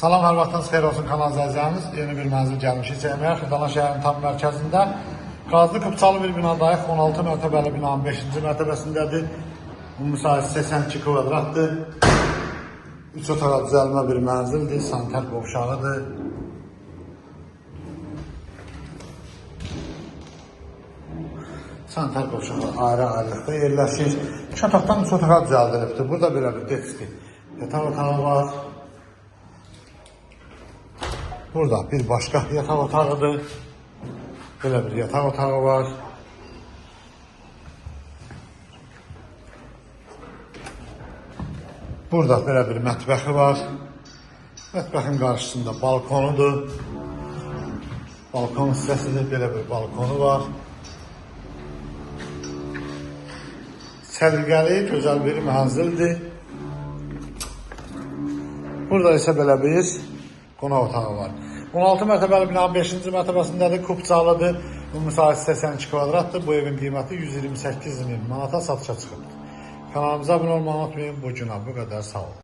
Salam, hər vaxtınız xeyir olsun kanal izləyicilərimiz. Yeni bir mənzil gəlmişik çəkməyə. Xırdalan şəhərinin tam mərkəzində qazlı Kupçalı bir binadayıq. 16 mərtəbəli binanın 5-ci mərtəbəsindədir. Ümumi sahəsi 82 kvadratdır. 3 otağa düzəlmə bir mənzildir. Sanitar qovşağıdır. Sanitar qovşağı ayrı-ayrılıqda yerləşir. 2 otaqdan 3 otağa düzəldilibdir. Burada belə bir deski yataq otağı var. Burada bir başqa yataq otağıdır. Belə bir yataq otağı var. Burada belə bir mətbəxi var. Mətbəxin qarşısında balkonudur. Balkon hissəsidir. Belə bir balkonu var. Səliqəli, gözəl bir mənzildir. Burada isə belə bir qonaq otağı var. 16 mərtəbəli binanın 5-ci mərtəbəsindədir. Kupçalıdır. Ümumi sahəsi 82 kvadratdır. Bu evin qiyməti 128.000 manata satışa çıxıb. Kanalımıza abunə olmağı unutmayın. Bu günə bu qədər. Sağ olun.